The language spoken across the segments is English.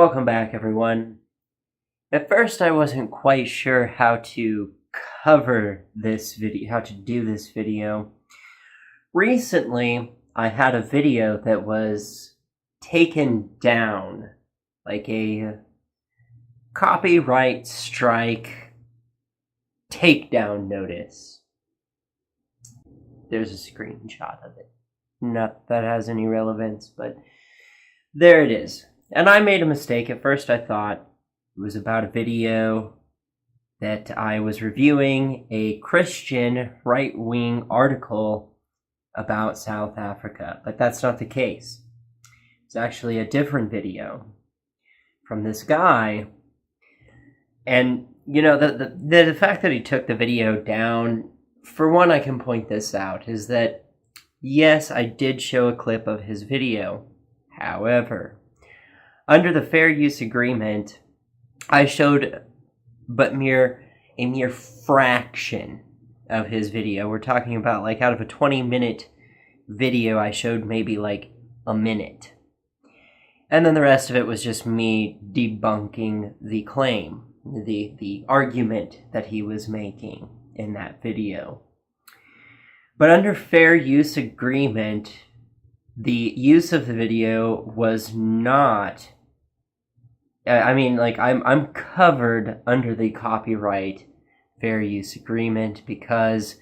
Welcome back, everyone. At first, I wasn't quite sure how to cover this video, how to do this video. Recently, I had a video that was taken down, like a copyright strike takedown notice. There's a screenshot of it. Not that has any relevance, but there it is. And I made a mistake. At first I thought it was about a video that I was reviewing a Christian right-wing article about South Africa, but that's not the case. It's actually a different video from this guy. And, you know, the fact that he took the video down, for one, I can point this out, is that, yes, I did show a clip of his video. However, under the fair use agreement, I showed but a mere fraction of his video. We're talking about, like, out of a 20-minute video, I showed maybe like a minute. And then the rest of it was just me debunking the claim, the argument that he was making in that video. But under fair use agreement, the use of the video was not, I'm covered under the copyright fair use agreement because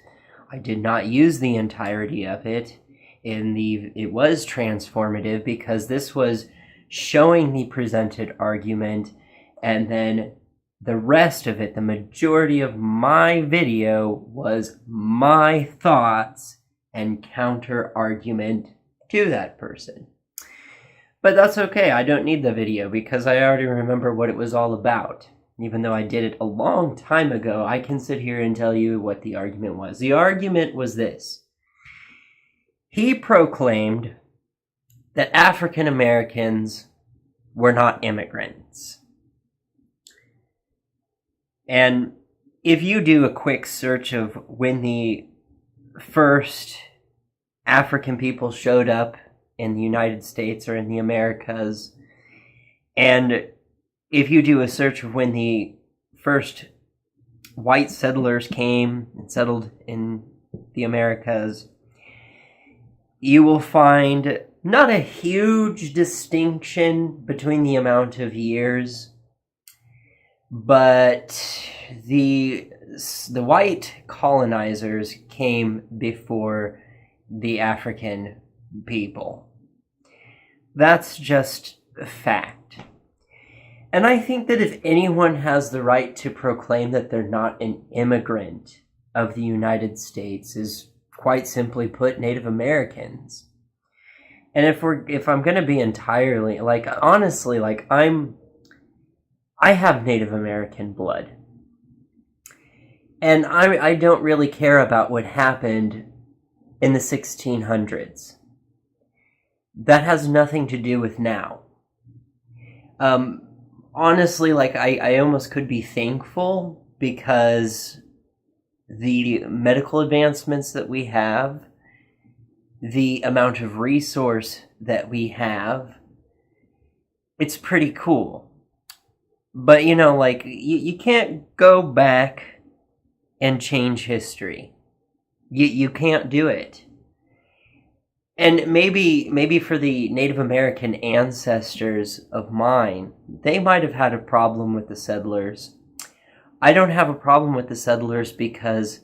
I did not use the entirety of it. It was transformative because this was showing the presented argument, and then the rest of it, the majority of my video, was my thoughts and counter argument to that person. But that's okay, I don't need the video because I already remember what it was all about. Even though I did it a long time ago, I can sit here and tell you what the argument was. The argument was this. He proclaimed that African Americans were not immigrants. And if you do a quick search of when the first African people showed up in the United States or in the Americas, and if you do a search of when the first white settlers came and settled in the Americas, you will find not a huge distinction between the amount of years, but the white colonizers came before the African people. That's just a fact. And I think that if anyone has the right to proclaim that they're not an immigrant of the United States is, quite simply put, Native Americans. And if I'm going to be entirely, like, honestly, like, I have Native American blood. And I don't really care about what happened in the 1600s. That has nothing to do with now. Honestly, like, I almost could be thankful because the medical advancements that we have, the amount of resource that we have, it's pretty cool. But, you know, like, you can't go back and change history. You can't do it. And maybe for the Native American ancestors of mine, they might have had a problem with the settlers. I don't have a problem with the settlers because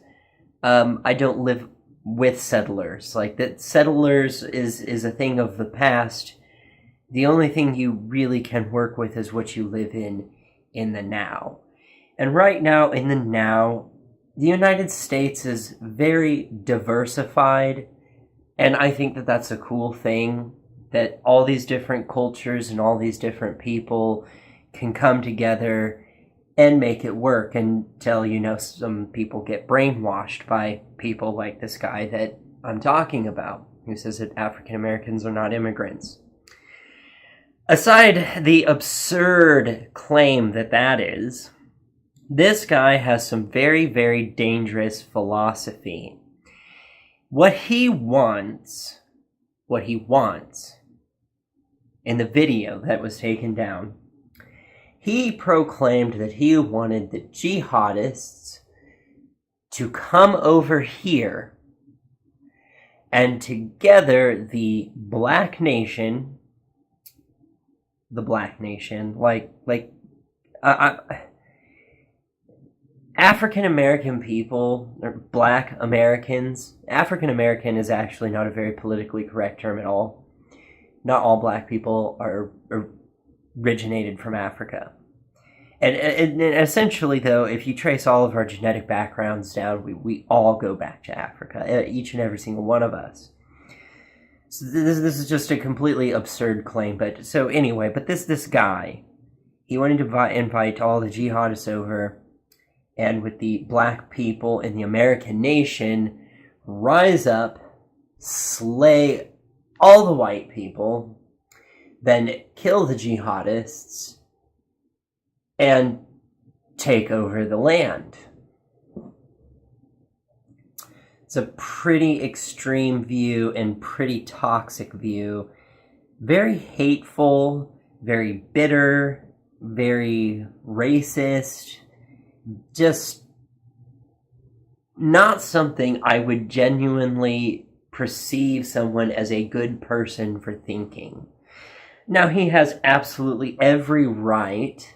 I don't live with settlers. Like, that settlers is a thing of the past. The only thing you really can work with is what you live in the now. And right now, in the now, the United States is very diversified. And I think that that's a cool thing, that all these different cultures and all these different people can come together and make it work until, you know, some people get brainwashed by people like this guy that I'm talking about, who says that African Americans are not immigrants. Aside the absurd claim that is, this guy has some very, very dangerous philosophy. What he wants in the video that was taken down he proclaimed that he wanted the jihadists to come over here, and together the black nation, African American people, or black Americans. African American is actually not a very politically correct term at all. Not all black people are originated from Africa. And essentially, though, if you trace all of our genetic backgrounds down, we all go back to Africa, each and every single one of us. So this is just a completely absurd claim. But this guy, he wanted to invite all the jihadists over, and with the black people in the American nation, rise up, slay all the white people, then kill the jihadists, and take over the land. It's a pretty extreme view and pretty toxic view. Very hateful, very bitter, very racist. Just not something I would genuinely perceive someone as a good person for thinking. Now, he has absolutely every right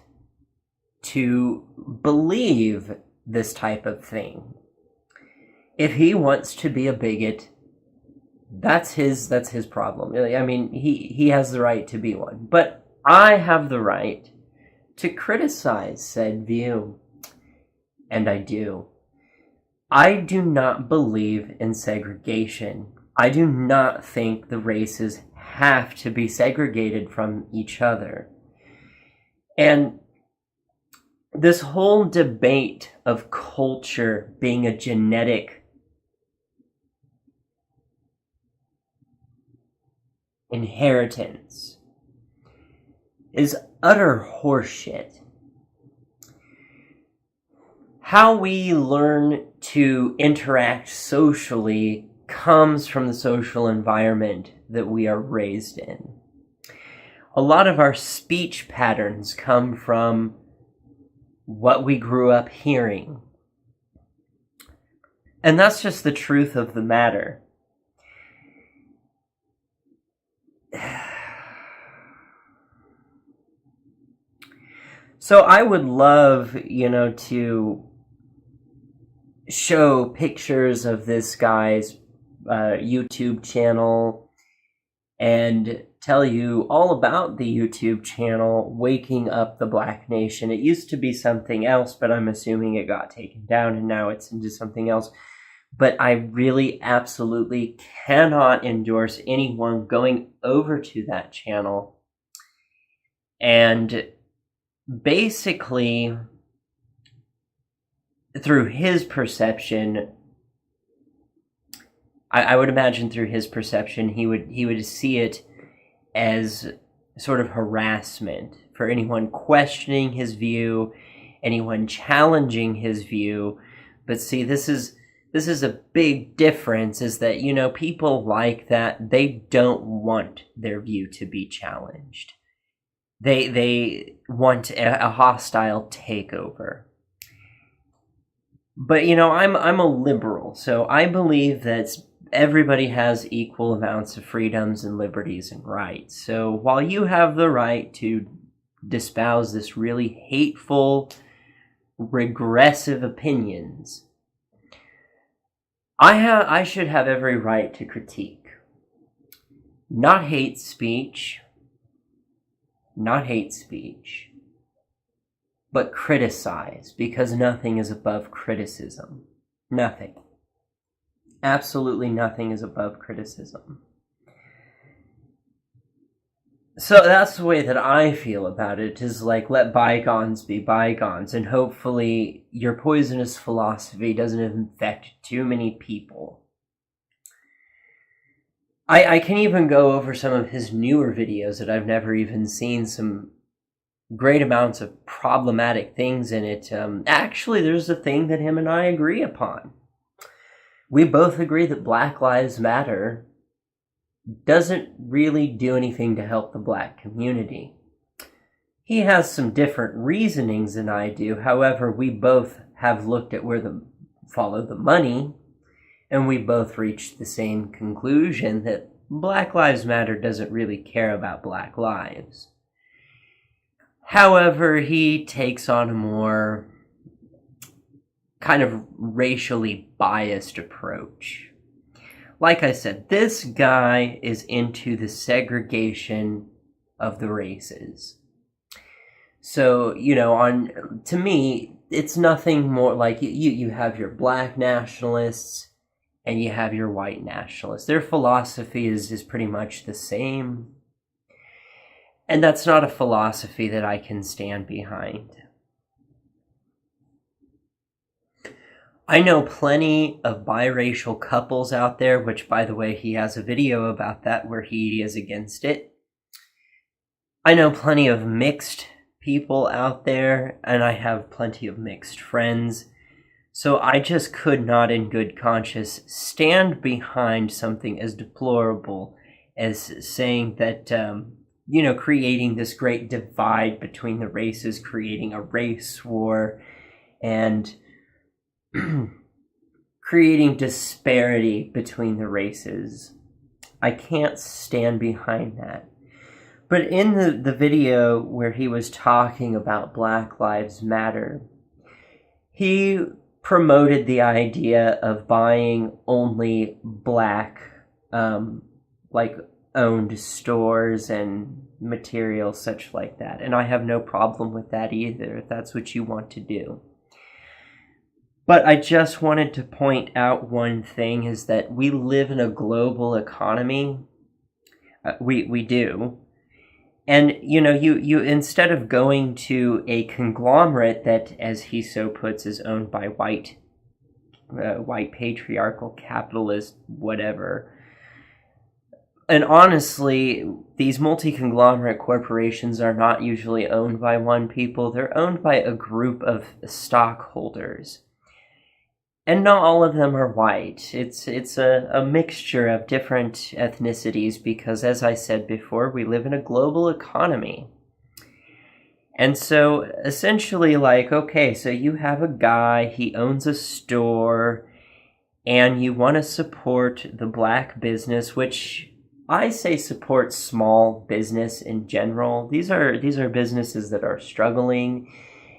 to believe this type of thing. If he wants to be a bigot, that's his problem. I mean, he has the right to be one. But I have the right to criticize said view. And I do. I do not believe in segregation. I do not think the races have to be segregated from each other. And this whole debate of culture being a genetic inheritance is utter horseshit. How we learn to interact socially comes from the social environment that we are raised in. A lot of our speech patterns come from what we grew up hearing. And that's just the truth of the matter. So I would love, to show pictures of this guy's YouTube channel and tell you all about the YouTube channel, Waking Up the Black Nation. It used to be something else, but I'm assuming it got taken down and now it's into something else. But I really absolutely cannot endorse anyone going over to that channel and basically, through his perception, I would imagine through his perception, he would see it as sort of harassment for anyone questioning his view, anyone challenging his view. But see, this is a big difference, is that, people like that, they don't want their view to be challenged. They want a hostile takeover. But, I'm a liberal, so I believe that everybody has equal amounts of freedoms and liberties and rights. So while you have the right to espouse this really hateful, regressive opinions, I should have every right to critique. Not hate speech, but criticize, because nothing is above criticism. Nothing. Absolutely nothing is above criticism. So that's the way that I feel about it, is like, let bygones be bygones, and hopefully your poisonous philosophy doesn't infect too many people. I can even go over some of his newer videos that I've never even seen, some great amounts of problematic things in it. Actually, there's a thing that him and I agree upon. We both agree that Black Lives Matter doesn't really do anything to help the black community. He has some different reasonings than I do. However, we both have looked at follow the money, and we both reached the same conclusion that Black Lives Matter doesn't really care about black lives. However, he takes on a more kind of racially biased approach. Like I said, this guy is into the segregation of the races. So, to me, it's nothing more like you have your black nationalists and you have your white nationalists. Their philosophy is pretty much the same. And that's not a philosophy that I can stand behind. I know plenty of biracial couples out there, which, by the way, he has a video about that where he is against it. I know plenty of mixed people out there, and I have plenty of mixed friends. So I just could not in good conscience stand behind something as deplorable as saying that, creating this great divide between the races, creating a race war, and creating disparity between the races. I can't stand behind that. But in the video where he was talking about Black Lives Matter, he promoted the idea of buying only black, owned stores and materials such like that. And I have no problem with that either, if that's what you want to do. But I just wanted to point out one thing, is that we live in a global economy. We do. And, you instead of going to a conglomerate that, as he so puts, is owned by white patriarchal capitalist whatever. And honestly, these multi-conglomerate corporations are not usually owned by one people. They're owned by a group of stockholders. And not all of them are white. It's a mixture of different ethnicities because, as I said before, we live in a global economy. And so, essentially, so you have a guy, he owns a store, and you want to support the black business, which I say support small business in general. These are businesses that are struggling.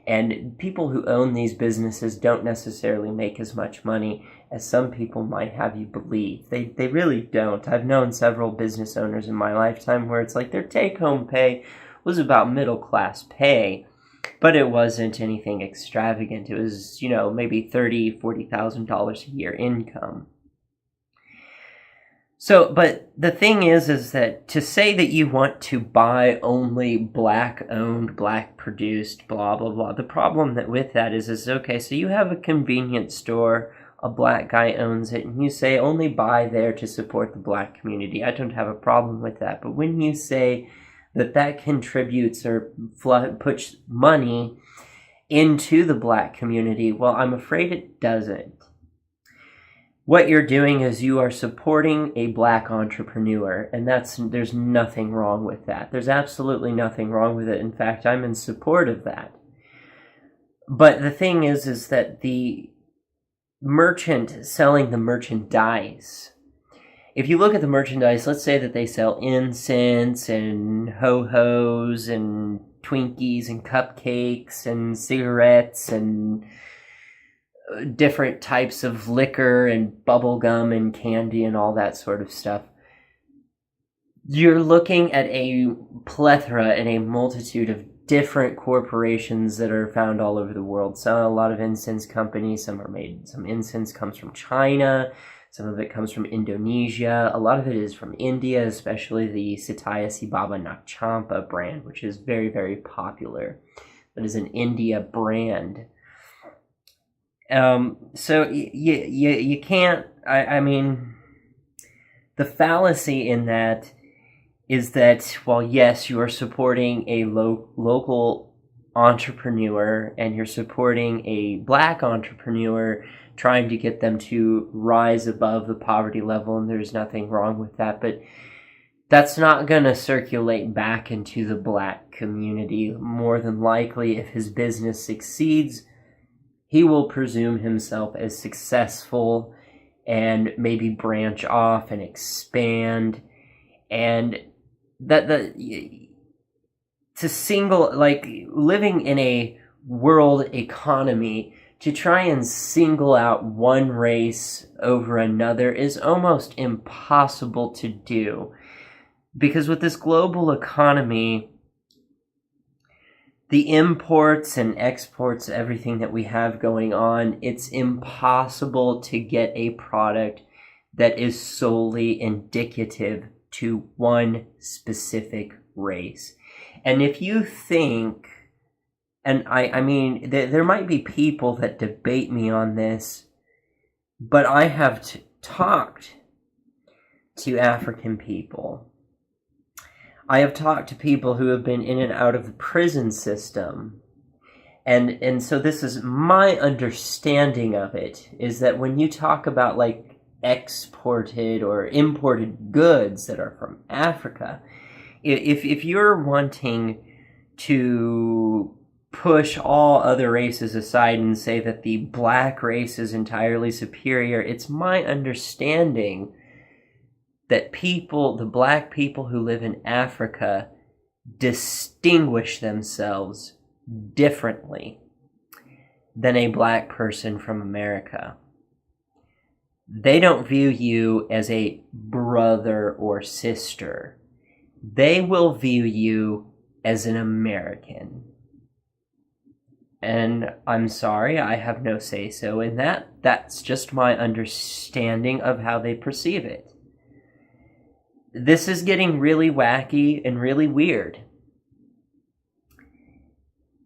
And people who own these businesses don't necessarily make as much money as some people might have you believe. They really don't. I've known several business owners in my lifetime where it's like their take-home pay was about middle-class pay, but it wasn't anything extravagant. It was, maybe $30,000, $40,000 a year income. So, but the thing is that to say that you want to buy only black-owned, black-produced, blah, blah, blah, the problem with that is okay, so you have a convenience store, a black guy owns it, and you say only buy there to support the black community. I don't have a problem with that. But when you say that contributes or puts money into the black community, well, I'm afraid it doesn't. What you're doing is you are supporting a black entrepreneur, and there's nothing wrong with that. There's absolutely nothing wrong with it. In fact, I'm in support of that. But the thing is that the merchant selling the merchandise, if you look at the merchandise, let's say that they sell incense and ho-hos and Twinkies and cupcakes and cigarettes and different types of liquor and bubble gum and candy and all that sort of stuff. You're looking at a plethora and a multitude of different corporations that are found all over the world. So a lot of incense companies, some incense comes from China, some of it comes from Indonesia, a lot of it is from India, especially the Satya Si Baba Nakchampa brand, which is very, very popular. That is an India brand. So you can't, I mean, the fallacy in that is that, while yes, you are supporting a local entrepreneur and you're supporting a black entrepreneur, trying to get them to rise above the poverty level, and there's nothing wrong with that, but that's not going to circulate back into the black community. More than likely, if his business succeeds, he will presume himself as successful and maybe branch off and expand. And living in a world economy, to try and single out one race over another is almost impossible to do. Because with this global economy, the imports and exports, everything that we have going on, it's impossible to get a product that is solely indicative to one specific race. And if you think, and I mean, there might be people that debate me on this, but I have talked to African people. I have talked to people who have been in and out of the prison system. And so this is my understanding of it, is that when you talk about like exported or imported goods that are from Africa, if you're wanting to push all other races aside and say that the black race is entirely superior, it's my understanding that the black people who live in Africa distinguish themselves differently than a black person from America. They don't view you as a brother or sister. They will view you as an American. And I'm sorry, I have no say-so in that. That's just my understanding of how they perceive it. This is getting really wacky and really weird.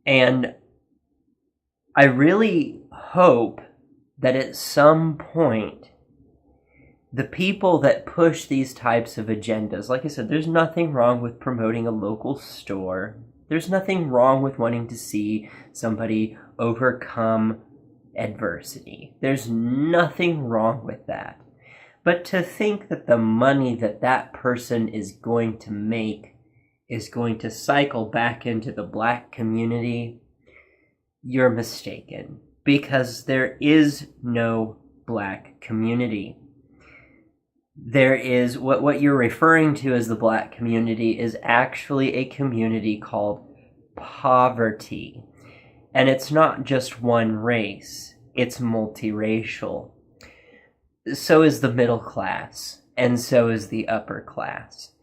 And I really hope that at some point, the people that push these types of agendas, like I said, there's nothing wrong with promoting a local store. There's nothing wrong with wanting to see somebody overcome adversity. There's nothing wrong with that. But to think that the money that that person is going to make is going to cycle back into the black community, you're mistaken. Because there is no black community. There is, what you're referring to as the black community is actually a community called poverty. And it's not just one race, it's multiracial. So is the middle class, and so is the upper class.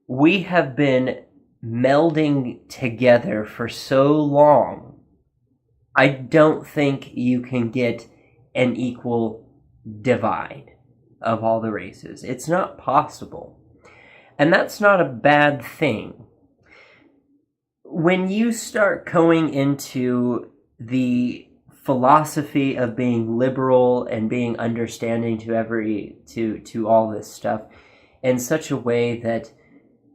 We have been melding together for so long, I don't think you can get an equal divide of all the races. It's not possible. And that's not a bad thing. When you start going into the philosophy of being liberal and being understanding to all this stuff in such a way that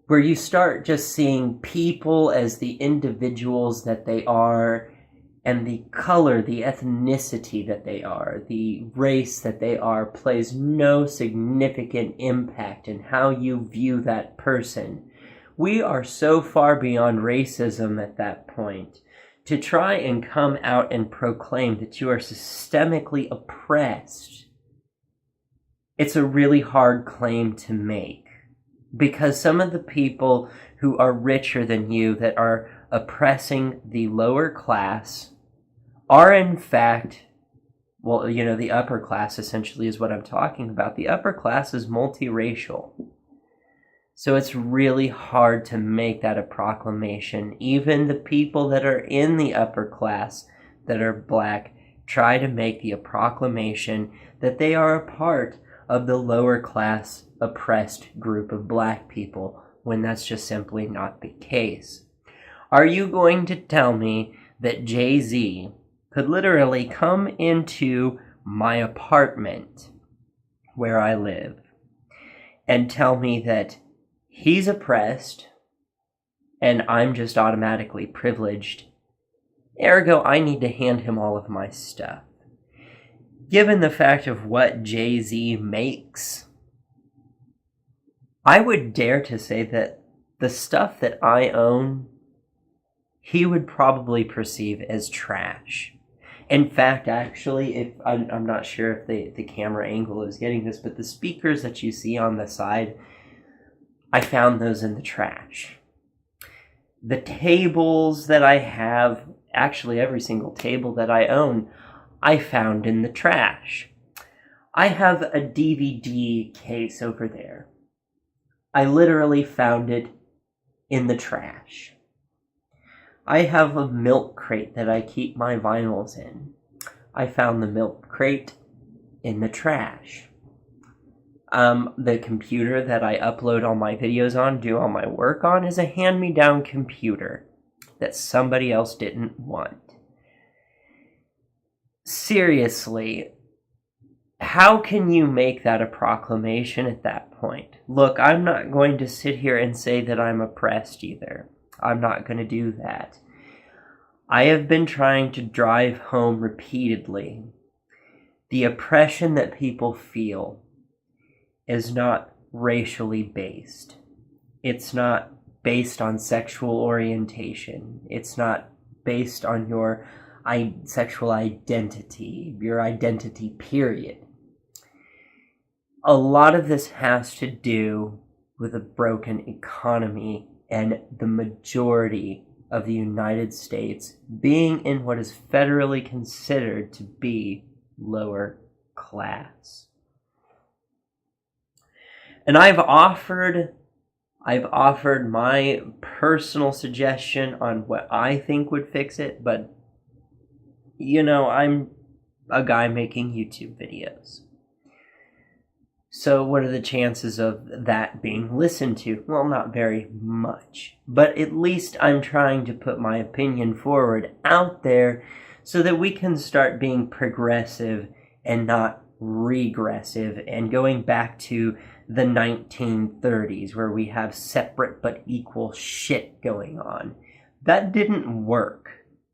where you start just seeing people as the individuals that they are, and the color, the ethnicity that they are, the race that they are, plays no significant impact in how you view that person. We are so far beyond racism at that point. To try and come out and proclaim that you are systemically oppressed, it's a really hard claim to make. Because some of the people who are richer than you that are oppressing the lower class are in fact, well, you know, the upper class essentially is what I'm talking about. The upper class is multiracial. So it's really hard to make that a proclamation. Even the people that are in the upper class that are black try to make the proclamation that they are a part of the lower class oppressed group of black people, when that's just simply not the case. Are you going to tell me that Jay-Z could literally come into my apartment where I live and tell me that he's oppressed and I'm just automatically privileged? Ergo, I need to hand him all of my stuff. Given the fact of what Jay-Z makes, I would dare to say that the stuff that I own, he would probably perceive as trash. In fact, actually, if I'm not sure if the camera angle is getting this, but the speakers that you see on the side, I found those in the trash. The tables that I have, actually every single table that I own, I found in the trash. I have a DVD case over there. I literally found it in the trash. I have a milk crate that I keep my vinyls in. I found the milk crate in the trash. The computer that I upload all my videos on, do all my work on, is a hand-me-down computer that somebody else didn't want. Seriously, how can you make that a proclamation at that point? Look, I'm not going to sit here and say that I'm oppressed either. I'm not going to do that. I have been trying to drive home repeatedly the oppression that people feel is not racially based. It's not based on sexual orientation. It's not based on your sexual identity, your identity, period. A lot of this has to do with a broken economy and the majority of the United States being in what is federally considered to be lower class. And I've offered my personal suggestion on what I think would fix it, but I'm a guy making YouTube videos. So what are the chances of that being listened to? Well, not very much. But at least I'm trying to put my opinion forward out there so that we can start being progressive and not regressive and going back to the 1930s where we have separate but equal shit going on. That didn't work.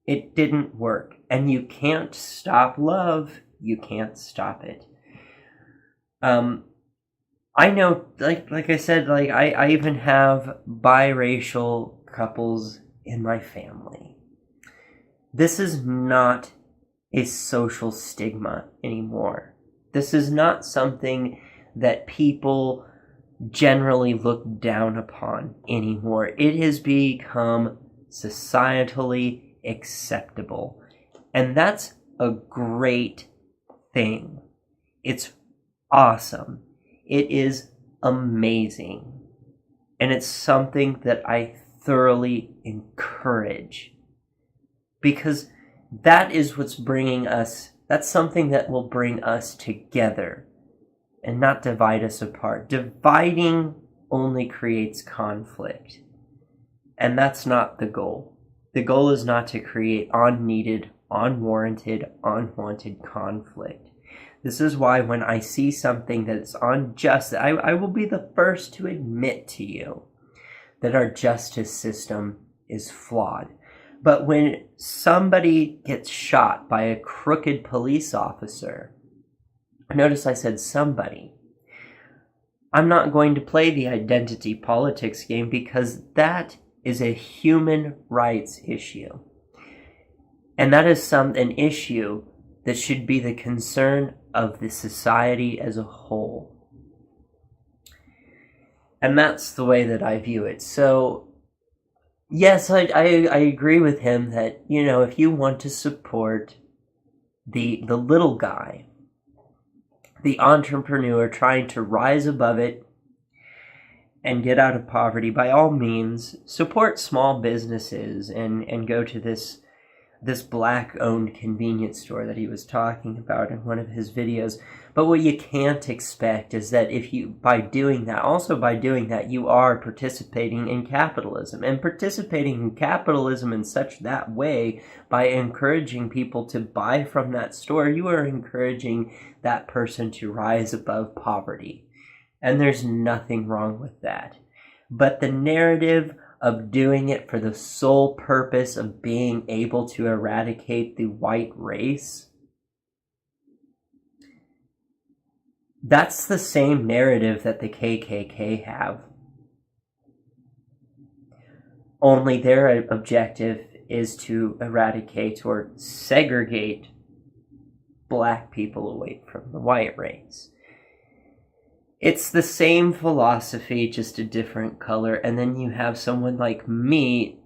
It didn't work. And you can't stop love. You can't stop it. I know, like I said, I even have biracial couples in my family. This is not a social stigma anymore. This is not something that people generally look down upon anymore. It has become societally acceptable. And that's a great thing. It's awesome. It is amazing. And it's something that I thoroughly encourage. Because that is what's bringing us, that's something that will bring us together and not divide us apart. Dividing only creates conflict. And that's not the goal. The goal is not to create unneeded, unwarranted, unwanted conflict. This is why when I see something that's unjust, I will be the first to admit to you that our justice system is flawed. But when somebody gets shot by a crooked police officer, notice I said somebody, I'm not going to play the identity politics game because that is a human rights issue. And that is an issue that should be the concern of the society as a whole. And that's the way that I view it. So, yes, I agree with him that, if you want to support the little guy, the entrepreneur trying to rise above it and get out of poverty, by all means, support small businesses and go to this black-owned convenience store that he was talking about in one of his videos. But what you can't expect is that by doing that, you are participating in capitalism. And participating in capitalism in such that way, by encouraging people to buy from that store, you are encouraging that person to rise above poverty. And there's nothing wrong with that. But the narrative of doing it for the sole purpose of being able to eradicate the white race, That's the same narrative that the KKK have. Only their objective is to eradicate or segregate black people away from the white race. It's the same philosophy, just a different color. And then you have someone like me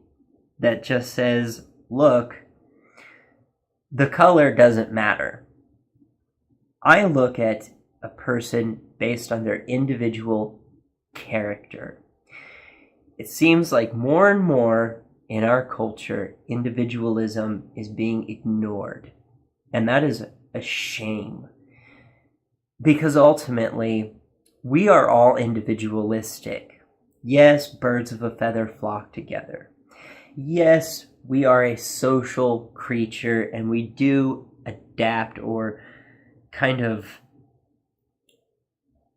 that just says, look, the color doesn't matter. I look at a person based on their individual character. It seems like more and more in our culture, individualism is being ignored. And that is a shame. Because ultimately, we are all individualistic. Yes, birds of a feather flock together. Yes, we are a social creature and we do adapt or kind of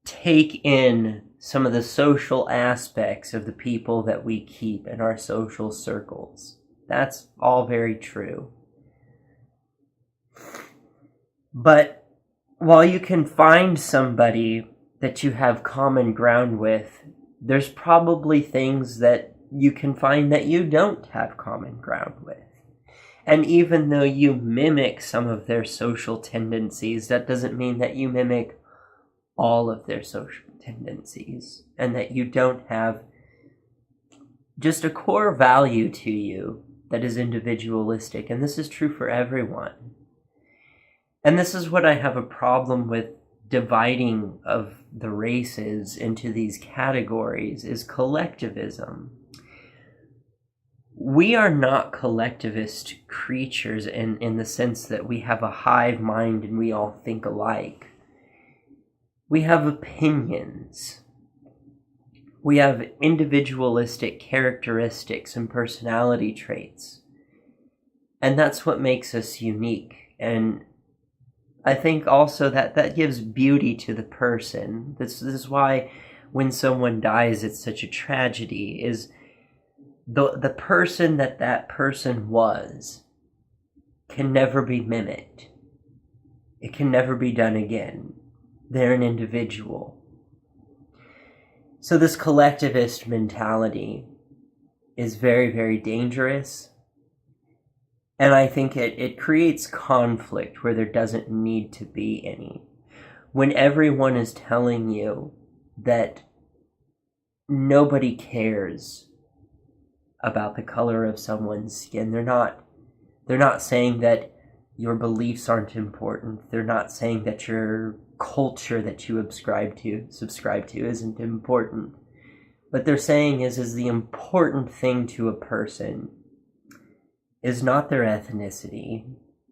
take in some of the social aspects of the people that we keep in our social circles. That's all very true. But while you can find somebody that you have common ground with, there's probably things that you can find that you don't have common ground with. And even though you mimic some of their social tendencies, that doesn't mean that you mimic all of their social tendencies, and that you don't have just a core value to you that is individualistic. And this is true for everyone. And this is what I have a problem with dividing of the races into these categories, is collectivism. We are not collectivist creatures in the sense that we have a hive mind and we all think alike. We have opinions. We have individualistic characteristics and personality traits. And that's what makes us unique. And I think also that gives beauty to the person. This is why when someone dies, it's such a tragedy, is the person that person was can never be mimicked. It can never be done again. They're an individual. So this collectivist mentality is very, very dangerous. And I think it creates conflict where there doesn't need to be any. When everyone is telling you that nobody cares about the color of someone's skin, they're not saying that your beliefs aren't important. They're not saying that your culture that you subscribe to isn't important. What they're saying is the important thing to a person is not their ethnicity.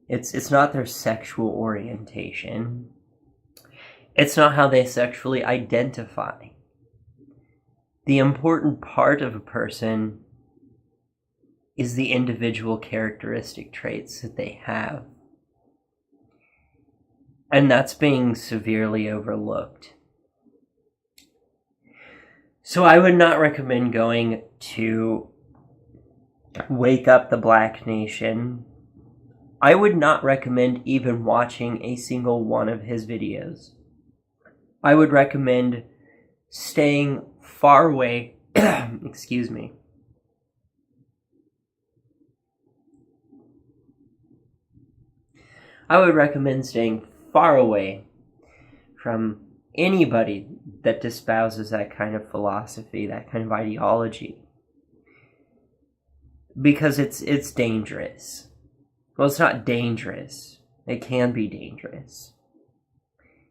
It's not their sexual orientation. It's not how they sexually identify. The important part of a person is the individual characteristic traits that they have. And that's being severely overlooked. So I would not recommend going to Wake Up the Black Nation. I would not recommend even watching a single one of his videos. I would recommend staying far away, excuse me. I would recommend staying far away from anybody that espouses that kind of philosophy, that kind of ideology. Because it's dangerous. Well, it's not dangerous. It can be dangerous.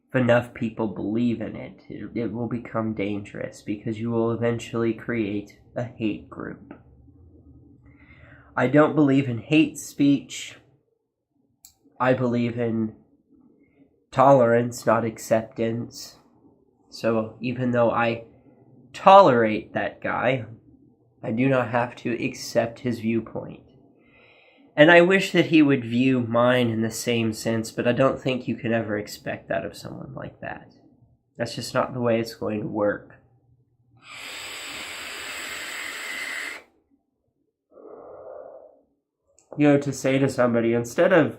If enough people believe in it, it will become dangerous because you will eventually create a hate group. I don't believe in hate speech. I believe in tolerance, not acceptance. So even though I tolerate that guy, I do not have to accept his viewpoint. And I wish that he would view mine in the same sense, but I don't think you can ever expect that of someone like that. That's just not the way it's going to work. You know, to say to somebody, instead of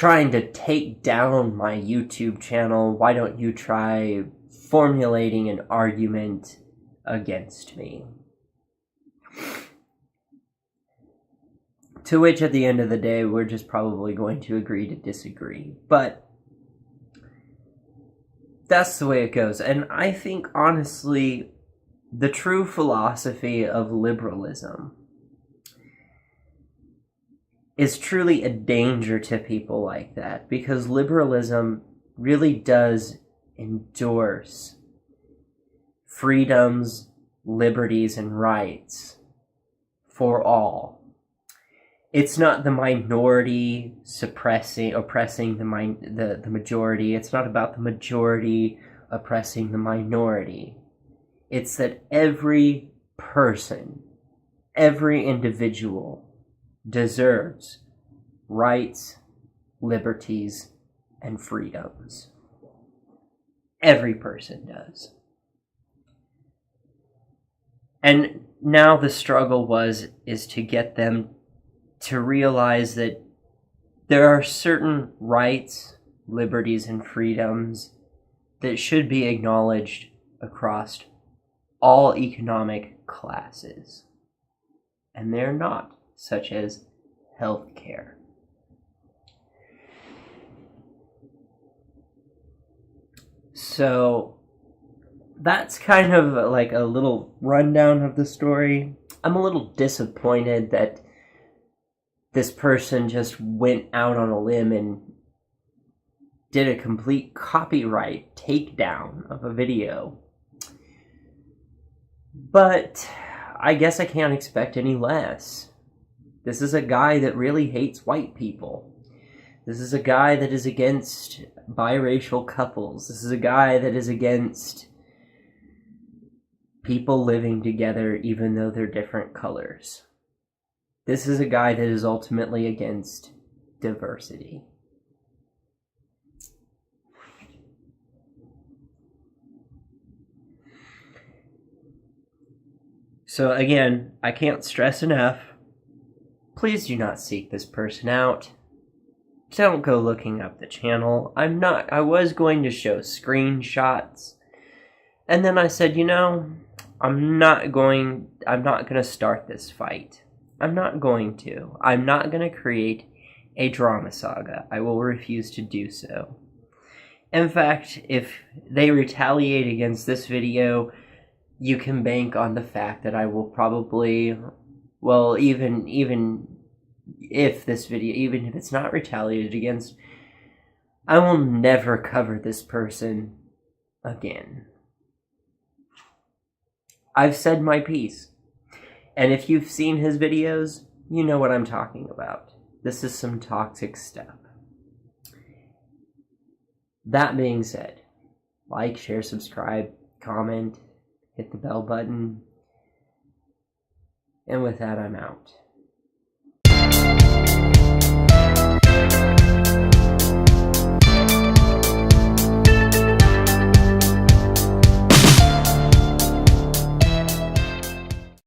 trying to take down my YouTube channel. Why don't you try formulating an argument against me? To which, at the end of the day, we're just probably going to agree to disagree. But that's the way it goes. And I think, honestly, the true philosophy of liberalism is truly a danger to people like that, because liberalism really does endorse freedoms, liberties, and rights for all. It's not the minority oppressing the majority. It's not about the majority oppressing the minority. It's that every person, every individual deserves rights, liberties, and freedoms. Every person does. And now the struggle is to get them to realize that there are certain rights, liberties, and freedoms that should be acknowledged across all economic classes. And they're not, such as health care. So that's kind of like a little rundown of the story. I'm a little disappointed that this person just went out on a limb and did a complete copyright takedown of a video. But I guess I can't expect any less. This is a guy that really hates white people. This is a guy that is against biracial couples. This is a guy that is against people living together even though they're different colors. This is a guy that is ultimately against diversity. So again, I can't stress enough, please do not seek this person out. Don't go looking up the channel. I was going to show screenshots, and then I said, I'm not going to start this fight. I'm not going to. I'm not going to create a drama saga. I will refuse to do so. In fact, if they retaliate against this video, you can bank on the fact that I will probably, well, even if this video, even if it's not retaliated against, I will never cover this person again. I've said my piece. And if you've seen his videos, you know what I'm talking about. This is some toxic stuff. That being said, like, share, subscribe, comment, hit the bell button. And with that, I'm out.